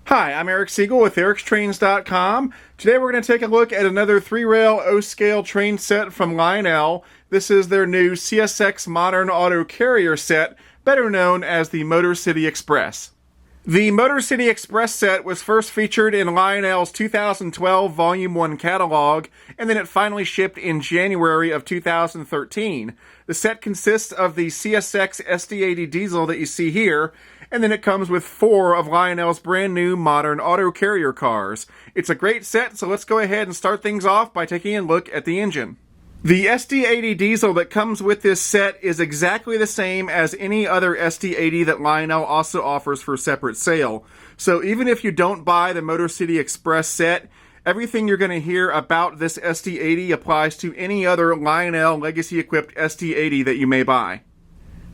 Hi, I'm Eric Siegel with ericstrains.com. Today we're going to take a look at another 3-rail O-scale train set from Lionel. This is their new CSX Modern Auto Carrier set, better known as the Motor City Express. The Motor City Express set was first featured in Lionel's 2012 Volume 1 catalog, and then it finally shipped in January of 2013. The set consists of the CSX SD80 diesel that you see here, and then it comes with 4 of Lionel's brand new modern auto carrier cars. It's a great set, so let's go ahead and start things off by taking a look at the engine. The SD80 diesel that comes with this set is exactly the same as any other SD80 that Lionel also offers for separate sale. So even if you don't buy the Motor City Express set, everything you're going to hear about this SD80 applies to any other Lionel legacy-equipped SD80 that you may buy.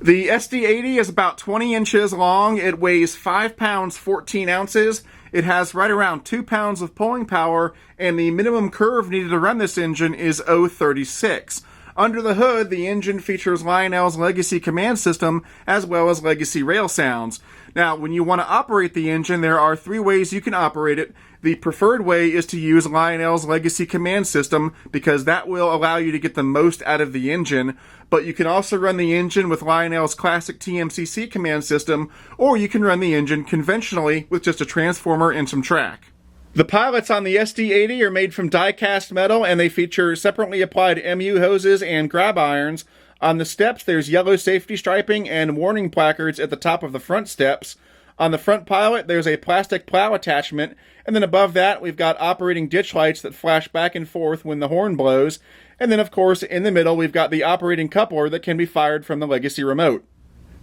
The SD80 is about 20 inches long, it weighs 5 pounds 14 ounces, it has right around 2 pounds of pulling power, and the minimum curve needed to run this engine is 0.36. Under the hood, the engine features Lionel's legacy command system as well as legacy rail sounds. Now, when you want to operate the engine, there are 3 ways you can operate it. The preferred way is to use Lionel's legacy command system because that will allow you to get the most out of the engine, but you can also run the engine with Lionel's classic TMCC command system, or you can run the engine conventionally with just a transformer and some track. The pilots on the SD80 are made from die-cast metal, and they feature separately applied MU hoses and grab irons. On the steps, there's yellow safety striping and warning placards at the top of the front steps. On the front pilot, there's a plastic plow attachment, and then above that, we've got operating ditch lights that flash back and forth when the horn blows. And then, of course, in the middle, we've got the operating coupler that can be fired from the legacy remote.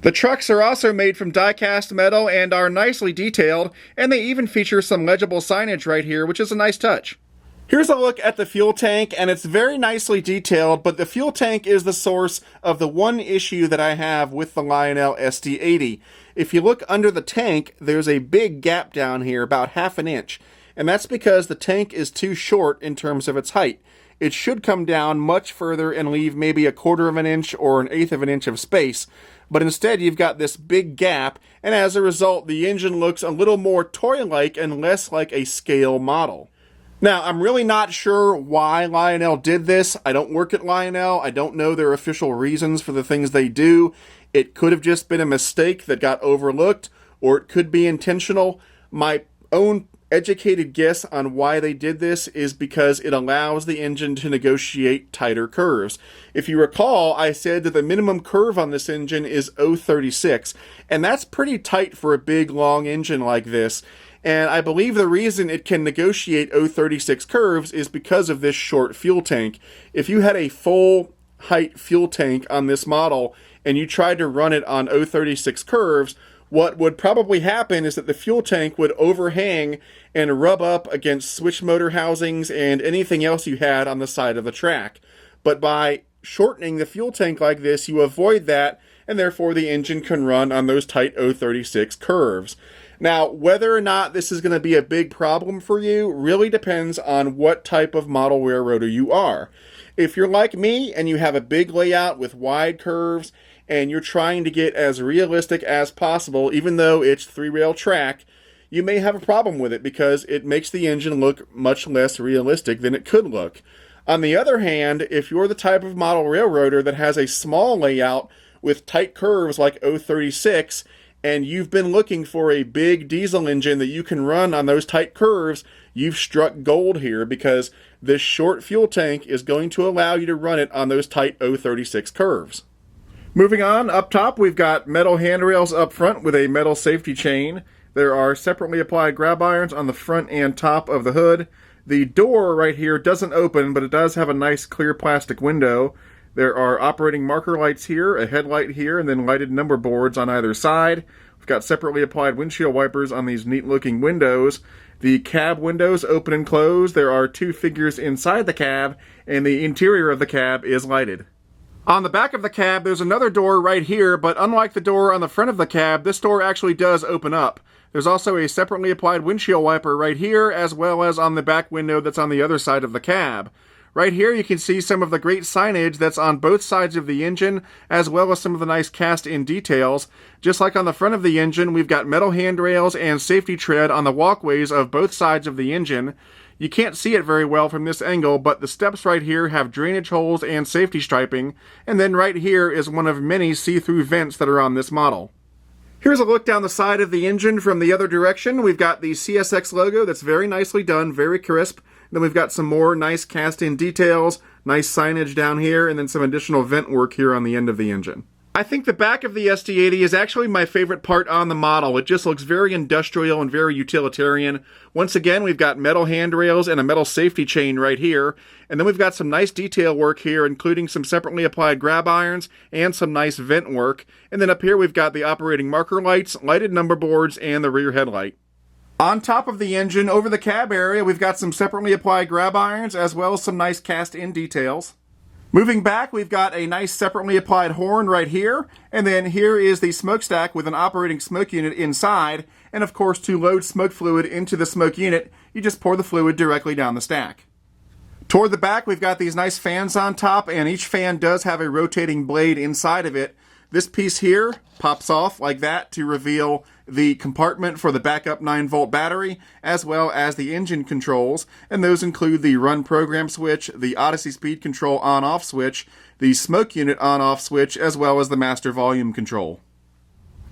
The trucks are also made from die-cast metal and are nicely detailed, and they even feature some legible signage right here, which is a nice touch. Here's a look at the fuel tank, and it's very nicely detailed, but the fuel tank is the source of the one issue that I have with the Lionel SD80. If you look under the tank, there's a big gap down here, about half an inch, and that's because the tank is too short in terms of its height. It should come down much further and leave maybe 1/4 of an inch or 1/8 of an inch of space, but instead you've got this big gap, and as a result the engine looks a little more toy-like and less like a scale model. Now, I'm really not sure why Lionel did this. I don't work at Lionel. I don't know their official reasons for the things they do. It could have just been a mistake that got overlooked, or it could be intentional. My own educated guess on why they did this is because it allows the engine to negotiate tighter curves. If you recall, I said that the minimum curve on this engine is 0.36, and that's pretty tight for a big, long engine like this. And I believe the reason it can negotiate 0.36 curves is because of this short fuel tank. If you had a full height fuel tank on this model and you tried to run it on 0.36 curves, what would probably happen is that the fuel tank would overhang and rub up against switch motor housings and anything else you had on the side of the track. But by shortening the fuel tank like this, you avoid that, and therefore the engine can run on those tight 0.36 curves. Now, whether or not this is going to be a big problem for you really depends on what type of model railroader you are. If you're like me and you have a big layout with wide curves and you're trying to get as realistic as possible, even though it's 3-rail track, you may have a problem with it because it makes the engine look much less realistic than it could look. On the other hand, if you're the type of model railroader that has a small layout with tight curves like 0.36, and you've been looking for a big diesel engine that you can run on those tight curves, you've struck gold here because this short fuel tank is going to allow you to run it on those tight 0.36 curves. Moving on, up top we've got metal handrails up front with a metal safety chain. There are separately applied grab irons on the front and top of the hood. The door right here doesn't open, but it does have a nice clear plastic window. There are operating marker lights here, a headlight here, and then lighted number boards on either side. We've got separately applied windshield wipers on these neat-looking windows. The cab windows open and close. There are 2 figures inside the cab, and the interior of the cab is lighted. On the back of the cab, there's another door right here, but unlike the door on the front of the cab, this door actually does open up. There's also a separately applied windshield wiper right here, as well as on the back window that's on the other side of the cab. Right here you can see some of the great signage that's on both sides of the engine, as well as some of the nice cast-in details. Just like on the front of the engine, we've got metal handrails and safety tread on the walkways of both sides of the engine. You can't see it very well from this angle, but the steps right here have drainage holes and safety striping, and then right here is one of many see-through vents that are on this model. Here's a look down the side of the engine from the other direction. We've got the CSX logo that's very nicely done, very crisp. Then we've got some more nice cast-in details, nice signage down here, and then some additional vent work here on the end of the engine. I think the back of the SD80 is actually my favorite part on the model. It just looks very industrial and very utilitarian. Once again, we've got metal handrails and a metal safety chain right here. And then we've got some nice detail work here, including some separately applied grab irons and some nice vent work. And then up here we've got the operating marker lights, lighted number boards, and the rear headlight. On top of the engine, over the cab area, we've got some separately applied grab irons, as well as some nice cast-in details. Moving back, we've got a nice separately applied horn right here, and then here is the smokestack with an operating smoke unit inside, and of course to load smoke fluid into the smoke unit, you just pour the fluid directly down the stack. Toward the back, we've got these nice fans on top, and each fan does have a rotating blade inside of it. This piece here pops off like that to reveal the compartment for the backup 9-volt battery, as well as the engine controls, and those include the run program switch, the Odyssey speed control on-off switch, the smoke unit on-off switch, as well as the master volume control.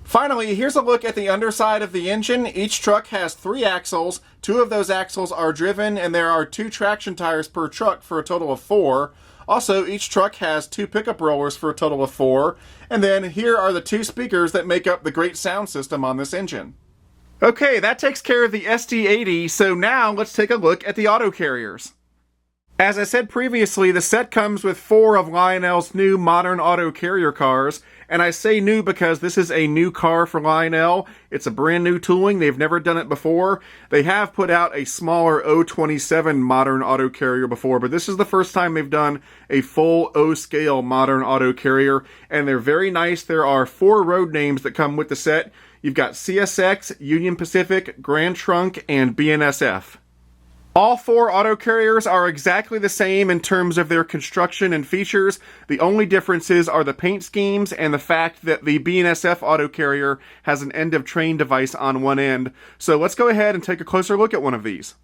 Finally, here's a look at the underside of the engine. Each truck has 3 axles. 2 of those axles are driven, and there are 2 traction tires per truck for a total of 4. Also, each truck has 2 pickup rollers for a total of 4. And then here are the 2 speakers that make up the great sound system on this engine. Okay, that takes care of the SD80, so now let's take a look at the auto carriers. As I said previously, the set comes with 4 of Lionel's new modern auto carrier cars, and I say new because this is a new car for Lionel. It's a brand new tooling. They've never done it before. They have put out a smaller O27 modern auto carrier before, but this is the first time they've done a full O-scale modern auto carrier, and they're very nice. There are 4 road names that come with the set. You've got CSX, Union Pacific, Grand Trunk, and BNSF. All 4 auto carriers are exactly the same in terms of their construction and features. The only differences are the paint schemes and the fact that the BNSF auto carrier has an end-of-train device on one end. So let's go ahead and take a closer look at one of these.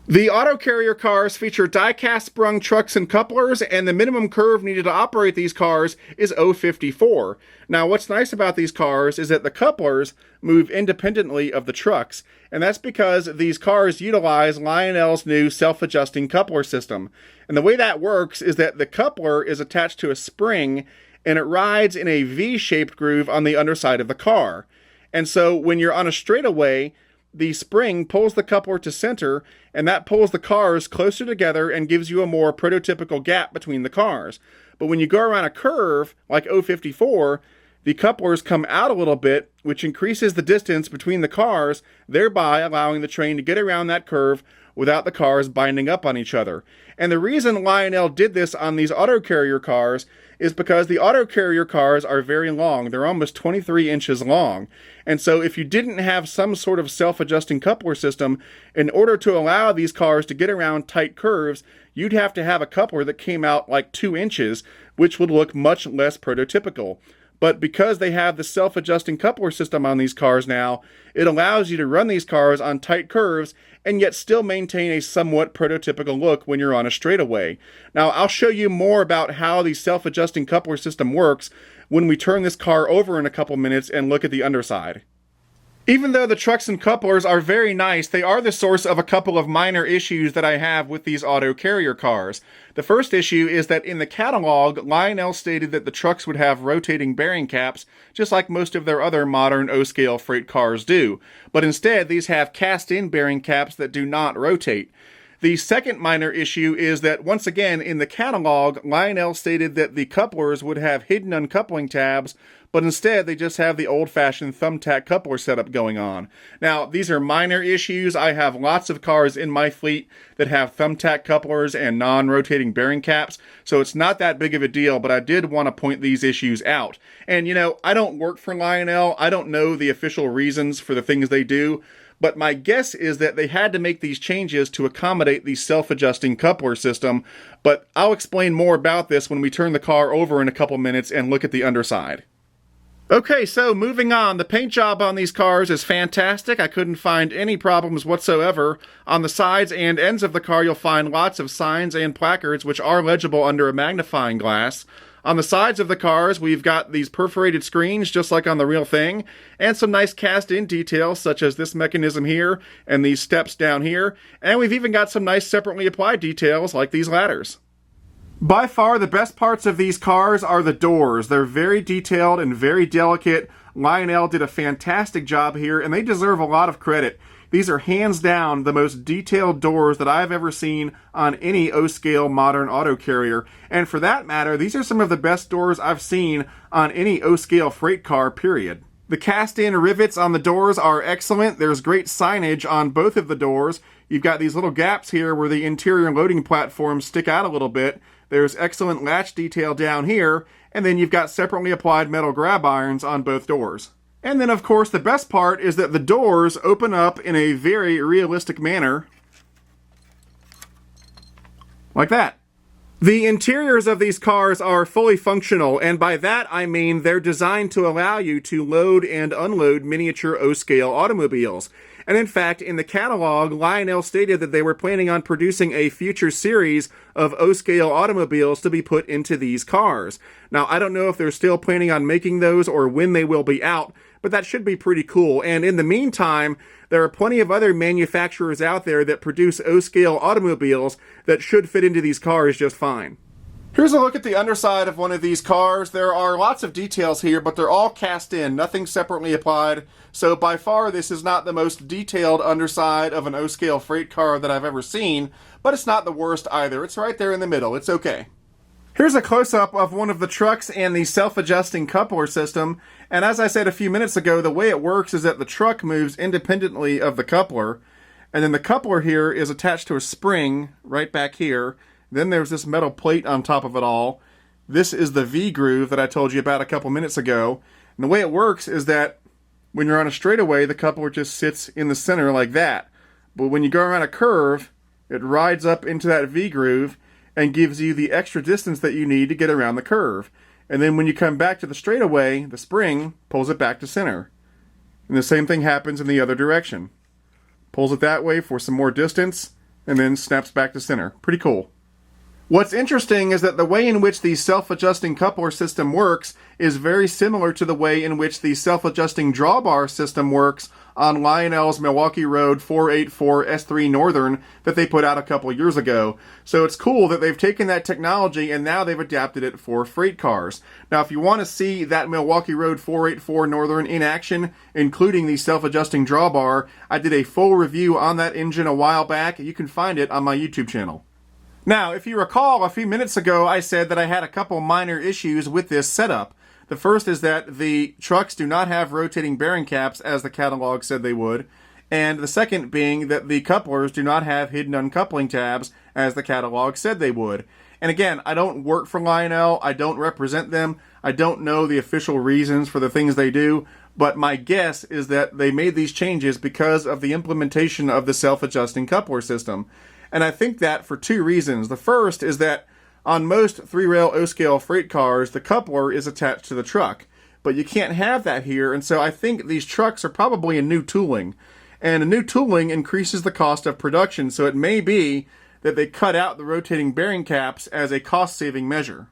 The auto carrier cars feature die-cast sprung trucks and couplers, and the minimum curve needed to operate these cars is 0.54. Now, what's nice about these cars is that the couplers move independently of the trucks, and that's because these cars utilize Lionel's new self-adjusting coupler system. And the way that works is that the coupler is attached to a spring, and it rides in a V-shaped groove on the underside of the car. And so when you're on a straightaway, the spring pulls the coupler to center, and that pulls the cars closer together and gives you a more prototypical gap between the cars. But when you go around a curve, like 0.54, the couplers come out a little bit, which increases the distance between the cars, thereby allowing the train to get around that curve without the cars binding up on each other. And the reason Lionel did this on these auto carrier cars is because the auto carrier cars are very long. They're almost 23 inches long. And so if you didn't have some sort of self-adjusting coupler system, in order to allow these cars to get around tight curves, you'd have to have a coupler that came out like 2 inches, which would look much less prototypical. But because they have the self-adjusting coupler system on these cars now, it allows you to run these cars on tight curves and yet still maintain a somewhat prototypical look when you're on a straightaway. Now, I'll show you more about how the self-adjusting coupler system works when we turn this car over in a couple minutes and look at the underside. Even though the trucks and couplers are very nice, they are the source of a couple of minor issues that I have with these auto carrier cars. The first issue is that in the catalog, Lionel stated that the trucks would have rotating bearing caps, just like most of their other modern O-scale freight cars do. But instead, these have cast-in bearing caps that do not rotate. The second minor issue is that, once again, in the catalog, Lionel stated that the couplers would have hidden uncoupling tabs, but instead they just have the old-fashioned thumbtack coupler setup going on. Now, these are minor issues. I have lots of cars in my fleet that have thumbtack couplers and non-rotating bearing caps, so it's not that big of a deal, but I did want to point these issues out. And, you know, I don't work for Lionel. I don't know the official reasons for the things they do, but my guess is that they had to make these changes to accommodate the self-adjusting coupler system, but I'll explain more about this when we turn the car over in a couple minutes and look at the underside. Okay, so moving on, the paint job on these cars is fantastic. I couldn't find any problems whatsoever. On the sides and ends of the car, you'll find lots of signs and placards which are legible under a magnifying glass. On the sides of the cars, we've got these perforated screens, just like on the real thing, and some nice cast-in details, such as this mechanism here and these steps down here, and we've even got some nice separately applied details, like these ladders. By far, the best parts of these cars are the doors. They're very detailed and very delicate. Lionel did a fantastic job here, and they deserve a lot of credit. These are hands down the most detailed doors that I've ever seen on any O-scale modern auto carrier. And for that matter, these are some of the best doors I've seen on any O-scale freight car, period. The cast-in rivets on the doors are excellent. There's great signage on both of the doors. You've got these little gaps here where the interior loading platforms stick out a little bit. There's excellent latch detail down here, and then you've got separately applied metal grab irons on both doors. And then, of course, the best part is that the doors open up in a very realistic manner, like that. The interiors of these cars are fully functional, and by that I mean they're designed to allow you to load and unload miniature O-scale automobiles. And in fact, in the catalog, Lionel stated that they were planning on producing a future series of O-scale automobiles to be put into these cars. Now, I don't know if they're still planning on making those or when they will be out, but that should be pretty cool. And in the meantime, there are plenty of other manufacturers out there that produce O-scale automobiles that should fit into these cars just fine. Here's a look at the underside of one of these cars. There are lots of details here, but they're all cast in, nothing separately applied. So by far, this is not the most detailed underside of an O-scale freight car that I've ever seen, but it's not the worst either. It's right there in the middle. It's okay. Here's a close-up of one of the trucks and the self-adjusting coupler system. And as I said a few minutes ago, the way it works is that the truck moves independently of the coupler. And then the coupler here is attached to a spring right back here. Then there's this metal plate on top of it all. This is the V-groove that I told you about a couple minutes ago. And the way it works is that when you're on a straightaway, the coupler just sits in the center like that. But when you go around a curve, it rides up into that V-groove and gives you the extra distance that you need to get around the curve. And then when you come back to the straightaway, the spring pulls it back to center. And the same thing happens in the other direction. Pulls it that way for some more distance, and then snaps back to center. Pretty cool. What's interesting is that the way in which the self-adjusting coupler system works is very similar to the way in which the self-adjusting drawbar system works on Lionel's Milwaukee Road 484 S3 Northern that they put out a couple years ago. So it's cool that they've taken that technology and now they've adapted it for freight cars. Now if you want to see that Milwaukee Road 484 Northern in action, including the self-adjusting drawbar, I did a full review on that engine a while back. You can find it on my YouTube channel. Now, if you recall, a few minutes ago I said that I had a couple minor issues with this setup. The first is that the trucks do not have rotating bearing caps as the catalog said they would, and the second being that the couplers do not have hidden uncoupling tabs as the catalog said they would. And again, I don't work for Lionel, I don't represent them, I don't know the official reasons for the things they do, but my guess is that they made these changes because of the implementation of the self-adjusting coupler system. And I think that for two reasons. The first is that on most 3-rail O-scale freight cars, the coupler is attached to the truck. But you can't have that here, and so I think these trucks are probably a new tooling. And a new tooling increases the cost of production, so it may be that they cut out the rotating bearing caps as a cost-saving measure.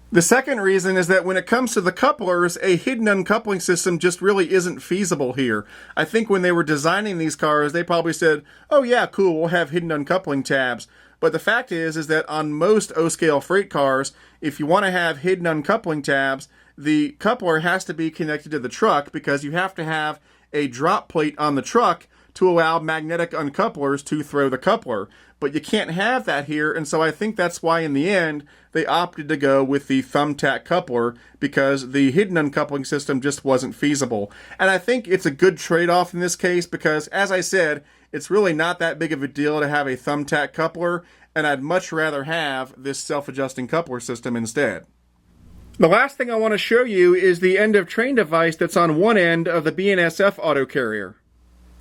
The second reason is that when it comes to the couplers, a hidden uncoupling system just really isn't feasible here. I think when they were designing these cars, they probably said, oh yeah, cool, we'll have hidden uncoupling tabs. But the fact is that on most O-scale freight cars, if you want to have hidden uncoupling tabs, the coupler has to be connected to the truck because you have to have a drop plate on the truck to allow magnetic uncouplers to throw the coupler. But you can't have that here, and so I think that's why in the end they opted to go with the thumbtack coupler because the hidden uncoupling system just wasn't feasible. And I think it's a good trade-off in this case because, as I said, it's really not that big of a deal to have a thumbtack coupler, and I'd much rather have this self-adjusting coupler system instead. The last thing I want to show you is the end of train device that's on one end of the BNSF auto carrier.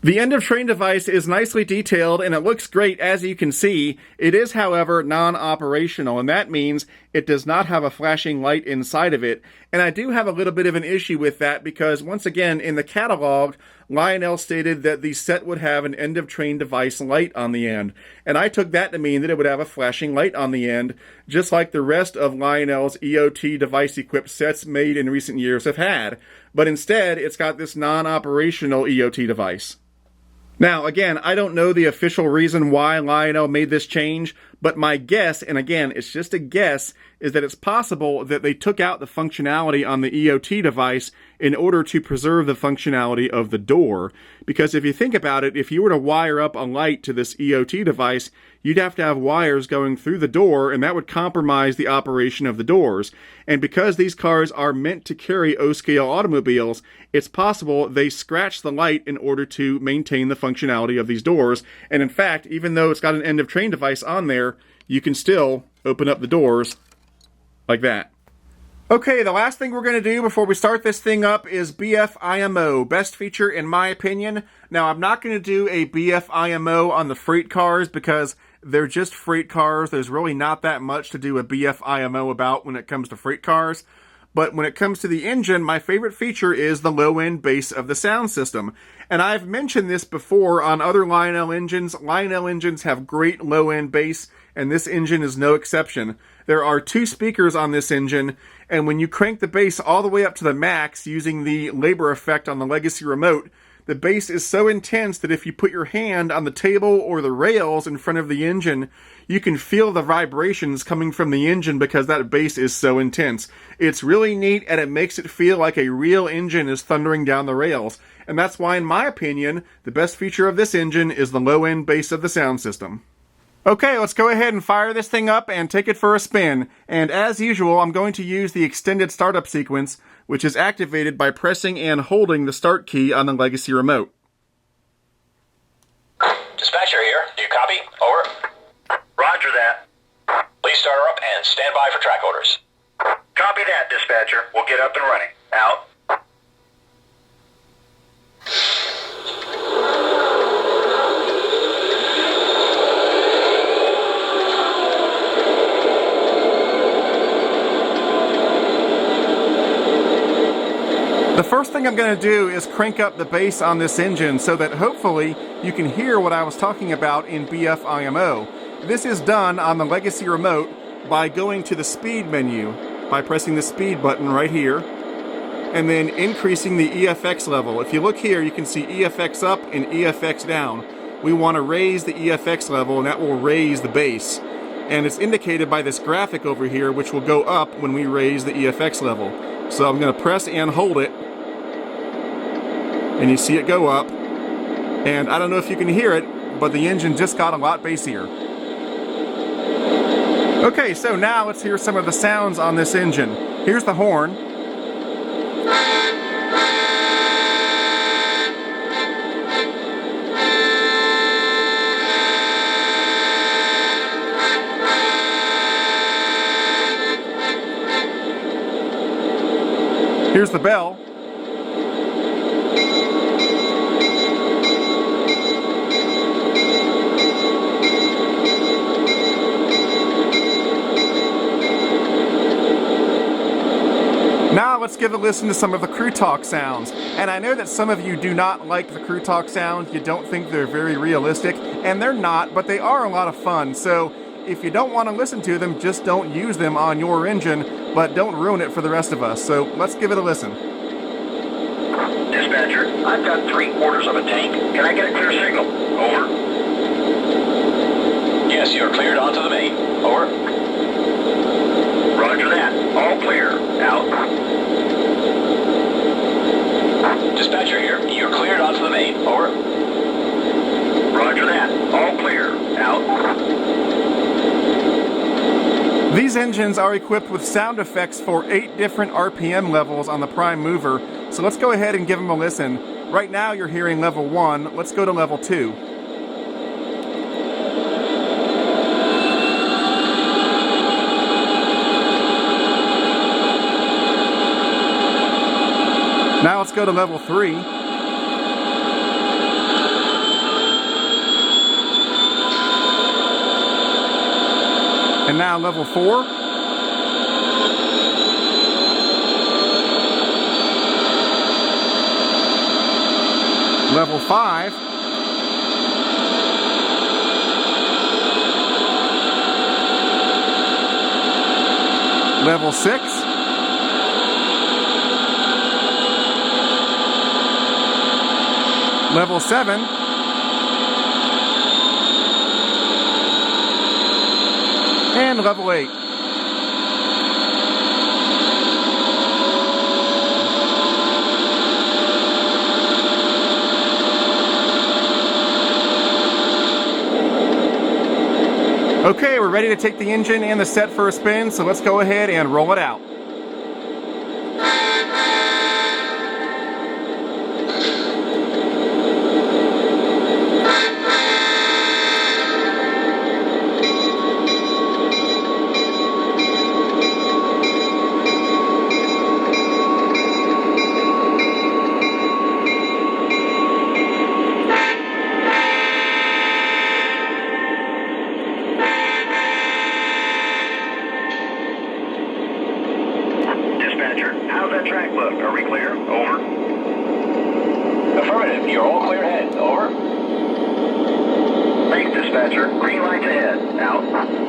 The end of train device is nicely detailed and it looks great as you can see. It is, however, non-operational, and that means it does not have a flashing light inside of it. And I do have a little bit of an issue with that because, once again, in the catalog, Lionel stated that the set would have an end of train device light on the end. And I took that to mean that it would have a flashing light on the end, just like the rest of Lionel's EOT device-equipped sets made in recent years have had. But instead, it's got this non-operational EOT device. Now, again, I don't know the official reason why Lionel made this change, but my guess, and again, it's just a guess, is that it's possible that they took out the functionality on the EOT device in order to preserve the functionality of the door. Because if you think about it, if you were to wire up a light to this EOT device, you'd have to have wires going through the door, and that would compromise the operation of the doors. And because these cars are meant to carry O-scale automobiles, it's possible they scratch the light in order to maintain the functionality of these doors. And in fact, even though it's got an end of train device on there, you can still open up the doors like that. Okay, the last thing we're going to do before we start this thing up is BF IMO, best feature in my opinion. Now, I'm not going to do a BF IMO on the freight cars because they're just freight cars. There's really not that much to do a BF IMO about when it comes to freight cars. But when it comes to the engine, my favorite feature is the low-end bass of the sound system. And I've mentioned this before on other Lionel engines. Lionel engines have great low-end bass, and this engine is no exception. There are 2 speakers on this engine, and when you crank the bass all the way up to the max using the labor effect on the Legacy remote, the bass is so intense that if you put your hand on the table or the rails in front of the engine, you can feel the vibrations coming from the engine because that bass is so intense. It's really neat, and it makes it feel like a real engine is thundering down the rails. And that's why, in my opinion, the best feature of this engine is the low-end bass of the sound system. Okay, let's go ahead and fire this thing up and take it for a spin. And as usual, I'm going to use the extended startup sequence, which is activated by pressing and holding the start key on the Legacy remote. Dispatcher here. Do you copy? Over. Roger that. Please start her up and stand by for track orders. Copy that, dispatcher. We'll get up and running. Out. The first thing I'm going to do is crank up the bass on this engine so that hopefully you can hear what I was talking about in BF IMO. This is done on the Legacy remote by going to the speed menu, by pressing the speed button right here, and then increasing the EFX level. If you look here, you can see EFX up and EFX down. We want to raise the EFX level, and that will raise the bass. And it's indicated by this graphic over here, which will go up when we raise the EFX level. So I'm going to press and hold it, and you see it go up. And I don't know if you can hear it, but the engine just got a lot bassier. Okay, so now let's hear some of the sounds on this engine. Here's the horn. Here's the bell. Now let's give a listen to some of the crew talk sounds. And I know that some of you do not like the crew talk sounds. You don't think they're very realistic, and they're not, but they are a lot of fun. So if you don't want to listen to them, just don't use them on your engine, but don't ruin it for the rest of us. So let's give it a listen. Dispatcher, I've got 3/4 of a tank. Can I get a clear signal? Over. Yes, you're cleared onto the main. Over. Roger that. All clear. Out. Dispatcher here. You're cleared onto the main. Over. Roger that. All clear. Out. These engines are equipped with sound effects for 8 different RPM levels on the prime mover, so let's go ahead and give them a listen. Right now you're hearing level 1, let's go to level 2. Now let's go to level 3. And now level 4. Level 5. Level 6. Level 7. And level 8. Okay, we're ready to take the engine and the set for a spin, so let's go ahead and roll it out. How's that track look? Are we clear? Over. Affirmative. You're all clear ahead. Over. Thanks, dispatcher. Green lights ahead. Out.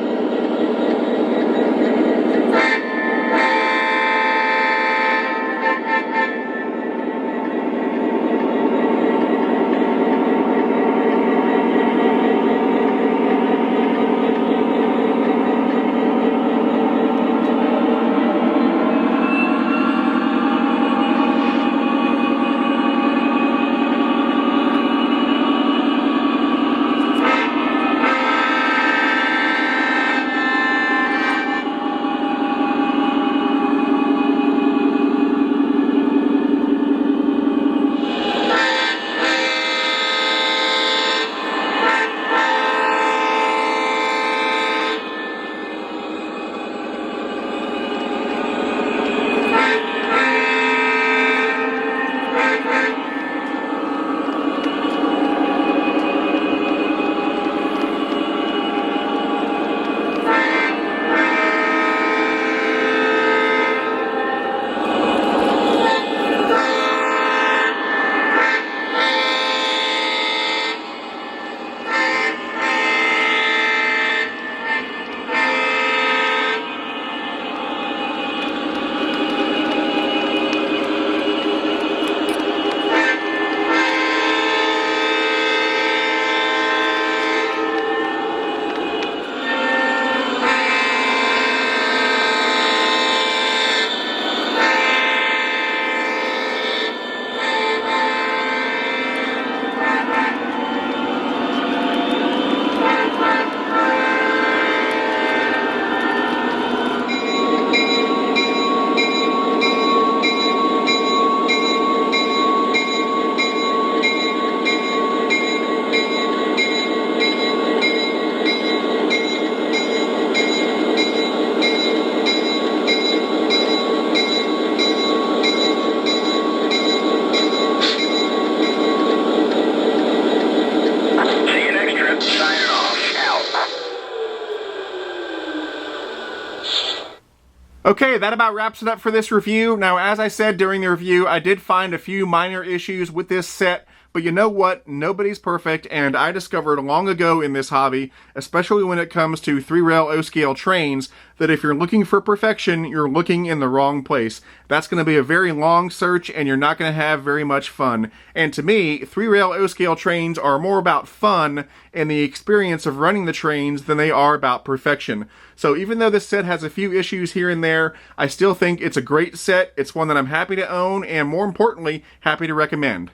Okay, that about wraps it up for this review. Now, as I said during the review, I did find a few minor issues with this set, but you know what? Nobody's perfect, and I discovered long ago in this hobby, especially when it comes to 3-rail O-scale trains, that if you're looking for perfection, you're looking in the wrong place. That's going to be a very long search, and you're not going to have very much fun. And to me, 3-rail O-scale trains are more about fun and the experience of running the trains than they are about perfection. So even though this set has a few issues here and there, I still think it's a great set. It's one that I'm happy to own, and more importantly, happy to recommend.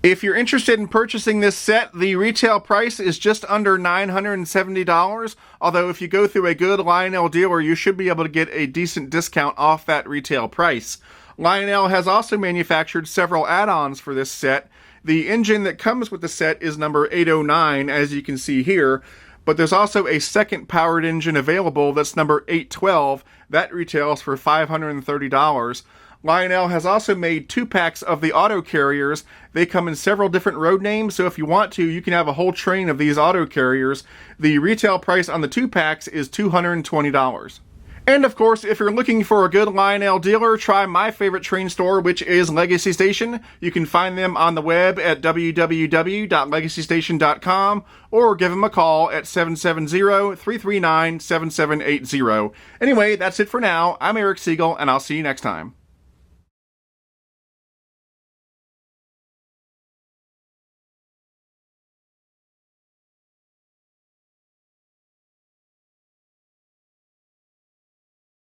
If you're interested in purchasing this set, the retail price is just under $970, although if you go through a good Lionel dealer, you should be able to get a decent discount off that retail price. Lionel has also manufactured several add-ons for this set. The engine that comes with the set is number 809, as you can see here, But there's also a second powered engine available that's number 812. That retails for $530. Lionel has also made 2-packs of the auto carriers. They come in several different road names, so if you want to, you can have a whole train of these auto carriers. The retail price on the 2-packs is $220. And of course, if you're looking for a good Lionel dealer, try my favorite train store, which is Legacy Station. You can find them on the web at www.legacystation.com or give them a call at 770-339-7780. Anyway, that's it for now. I'm Eric Siegel, and I'll see you next time.